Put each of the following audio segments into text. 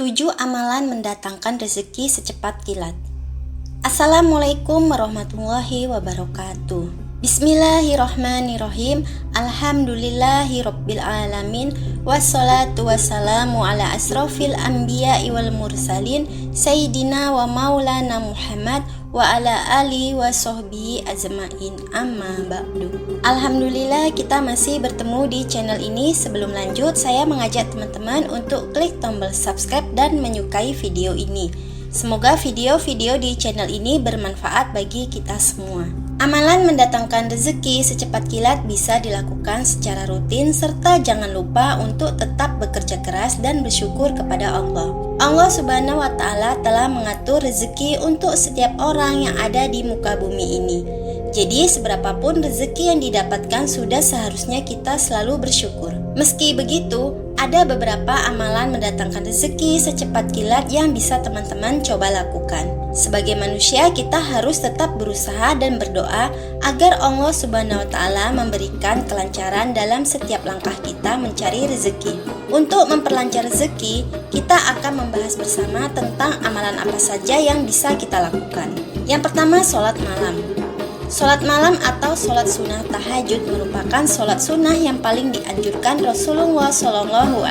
7 amalan mendatangkan rezeki secepat kilat. Assalamualaikum warahmatullahi wabarakatuh. Bismillahirrahmanirrahim. Alhamdulillahirabbil alamin. Wassalatu wassalamu ala asrofil anbiya'i wal mursalin Sayyidina wa maulana Muhammad wa ala alihi wa sahbihi ajma'in, amma ba'du. Alhamdulillah kita masih bertemu di channel ini. Sebelum lanjut, saya mengajak teman-teman untuk klik tombol subscribe dan menyukai video ini. Semoga video-video di channel ini bermanfaat bagi kita semua. Amalan mendatangkan rezeki secepat kilat bisa dilakukan secara rutin, serta jangan lupa untuk tetap bekerja keras dan bersyukur kepada Allah. Allah Subhanahu wa Ta'ala telah mengatur rezeki untuk setiap orang yang ada di muka bumi ini. Jadi seberapapun rezeki yang didapatkan sudah seharusnya kita selalu bersyukur. Meski begitu, ada beberapa amalan mendatangkan rezeki secepat kilat yang bisa teman-teman coba lakukan. Sebagai manusia, kita harus tetap berusaha dan berdoa agar Allah Subhanahu wa Ta'ala memberikan kelancaran dalam setiap langkah kita mencari rezeki. Untuk memperlancar rezeki, kita akan membahas bersama tentang amalan apa saja yang bisa kita lakukan. Yang pertama, sholat malam. Sholat malam atau sholat sunnah tahajud merupakan sholat sunnah yang paling dianjurkan Rasulullah SAW.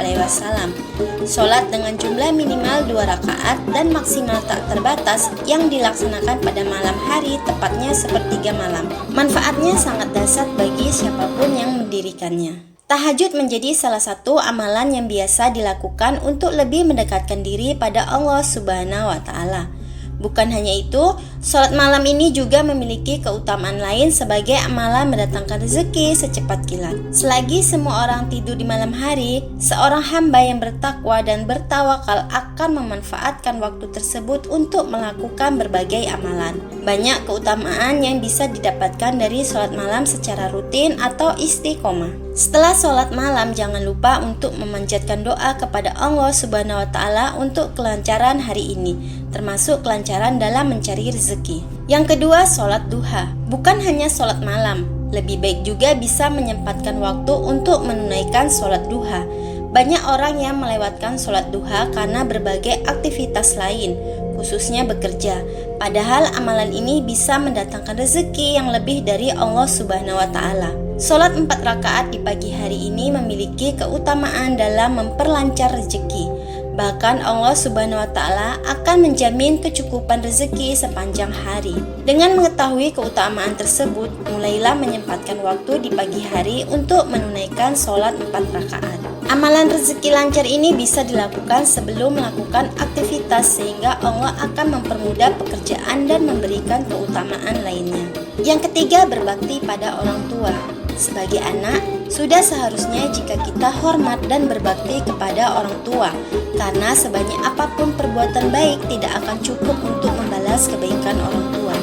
Sholat dengan jumlah minimal 2 rakaat dan maksimal tak terbatas yang dilaksanakan pada malam hari, tepatnya sepertiga malam. Manfaatnya sangat dahsyat bagi siapapun yang mendirikannya. Tahajud menjadi salah satu amalan yang biasa dilakukan untuk lebih mendekatkan diri pada Allah Subhanahu wa Ta'ala. Bukan hanya itu, sholat malam ini juga memiliki keutamaan lain sebagai amalan mendatangkan rezeki secepat kilat. Selagi semua orang tidur di malam hari, seorang hamba yang bertakwa dan bertawakal akan memanfaatkan waktu tersebut untuk melakukan berbagai amalan. Banyak keutamaan yang bisa didapatkan dari sholat malam secara rutin atau istiqomah. Setelah sholat malam, jangan lupa untuk memanjatkan doa kepada Allah Subhanahu wa Ta'ala untuk kelancaran hari ini, termasuk kelancaran dalam mencari rezeki. Yang kedua, sholat duha. Bukan hanya sholat malam, lebih baik juga bisa menyempatkan waktu untuk menunaikan sholat duha. Banyak orang yang melewatkan sholat duha karena berbagai aktivitas lain, khususnya bekerja. Padahal amalan ini bisa mendatangkan rezeki yang lebih dari Allah Subhanahu wa Ta'ala. Sholat 4 rakaat di pagi hari ini memiliki keutamaan dalam memperlancar rezeki. Bahkan Allah Subhanahu wa Ta'ala akan menjamin kecukupan rezeki sepanjang hari. Dengan mengetahui keutamaan tersebut, mulailah menyempatkan waktu di pagi hari untuk menunaikan sholat 4 rakaat. Amalan rezeki lancar ini bisa dilakukan sebelum melakukan aktivitas, sehingga Allah akan mempermudah pekerjaan dan memberikan keutamaan lainnya. Yang ketiga, berbakti pada orang tua. Sebagai anak, sudah seharusnya jika kita hormat dan berbakti kepada orang tua, karena sebanyak apapun perbuatan baik tidak akan cukup untuk membalas kebaikan orang tua.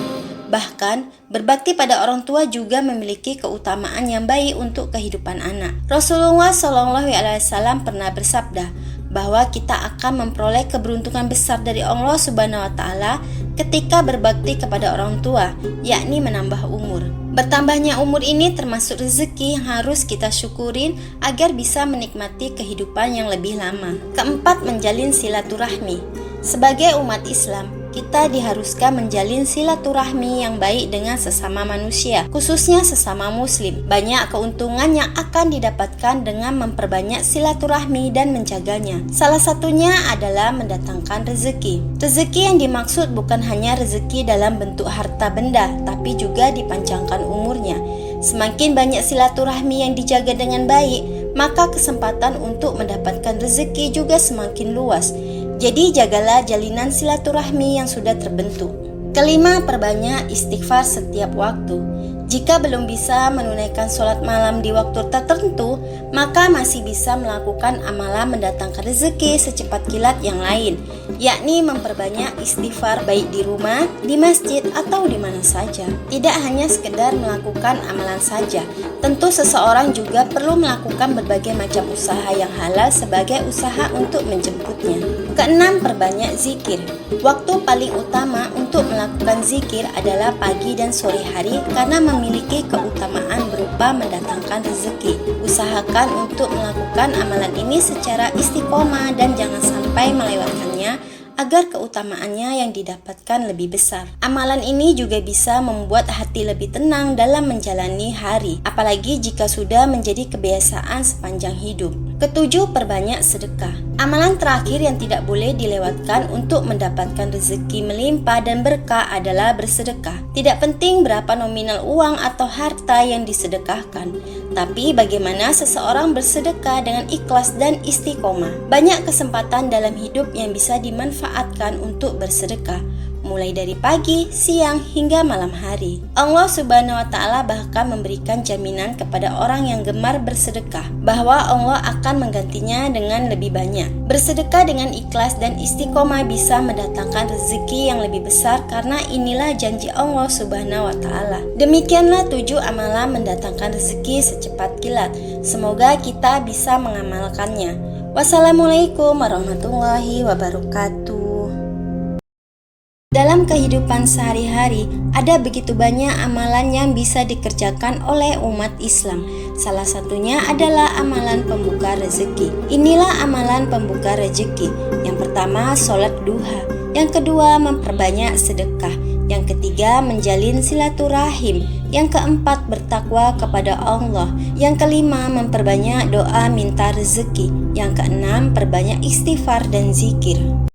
Bahkan, berbakti pada orang tua juga memiliki keutamaan yang baik untuk kehidupan anak. Rasulullah SAW pernah bersabda bahwa kita akan memperoleh keberuntungan besar dari Allah Subhanahu wa Ta'ala ketika berbakti kepada orang tua, yakni menambah umur. Bertambahnya umur ini termasuk rezeki yang harus kita syukurin agar bisa menikmati kehidupan yang lebih lama. Keempat, menjalin silaturahmi. Sebagai umat Islam, kita diharuskan menjalin silaturahmi yang baik dengan sesama manusia, khususnya sesama muslim. Banyak keuntungan yang akan didapatkan dengan memperbanyak silaturahmi dan menjaganya. Salah satunya adalah mendatangkan rezeki. Rezeki yang dimaksud bukan hanya rezeki dalam bentuk harta benda, tapi juga dipanjangkan umurnya. Semakin banyak silaturahmi yang dijaga dengan baik, maka kesempatan untuk mendapatkan rezeki juga semakin luas. Jadi jagalah jalinan silaturahmi yang sudah terbentuk. Kelima, perbanyak istighfar setiap waktu. Jika belum bisa menunaikan sholat malam di waktu tertentu, maka masih bisa melakukan amalan mendatangkan rezeki secepat kilat yang lain, yakni memperbanyak istighfar baik di rumah, di masjid, atau di mana saja. Tidak hanya sekedar melakukan amalan saja, tentu seseorang juga perlu melakukan berbagai macam usaha yang halal sebagai usaha untuk menjemputnya. Keenam, perbanyak zikir. Waktu paling utama untuk melakukan zikir adalah pagi dan sore hari karena memiliki keutamaan berupa mendatangkan rezeki. Usahakan untuk melakukan amalan ini secara istiqomah dan jangan sampai melewatkannya agar keutamaannya yang didapatkan lebih besar. Amalan ini juga bisa membuat hati lebih tenang dalam menjalani hari, apalagi jika sudah menjadi kebiasaan sepanjang hidup. Ketujuh, perbanyak sedekah. Amalan terakhir yang tidak boleh dilewatkan untuk mendapatkan rezeki melimpah dan berkah adalah bersedekah. Tidak penting berapa nominal uang atau harta yang disedekahkan, tapi bagaimana seseorang bersedekah dengan ikhlas dan istiqomah. Banyak kesempatan dalam hidup yang bisa dimanfaatkan untuk bersedekah, mulai dari pagi, siang, hingga malam hari. Allah Subhanahu wa Ta'ala bahkan memberikan jaminan kepada orang yang gemar bersedekah bahwa Allah akan menggantinya dengan lebih banyak. Bersedekah dengan ikhlas dan istiqomah bisa mendatangkan rezeki yang lebih besar karena inilah janji Allah Subhanahu wa Ta'ala. Demikianlah 7 amalan mendatangkan rezeki secepat kilat. Semoga kita bisa mengamalkannya. Wassalamualaikum warahmatullahi wabarakatuh. Dalam kehidupan sehari-hari, ada begitu banyak amalan yang bisa dikerjakan oleh umat Islam. Salah satunya adalah amalan pembuka rezeki. Inilah amalan pembuka rezeki. Yang pertama, sholat duha. Yang kedua, memperbanyak sedekah. Yang ketiga, menjalin silaturahim. Yang keempat, bertakwa kepada Allah. Yang kelima, memperbanyak doa minta rezeki. Yang keenam, perbanyak istighfar dan zikir.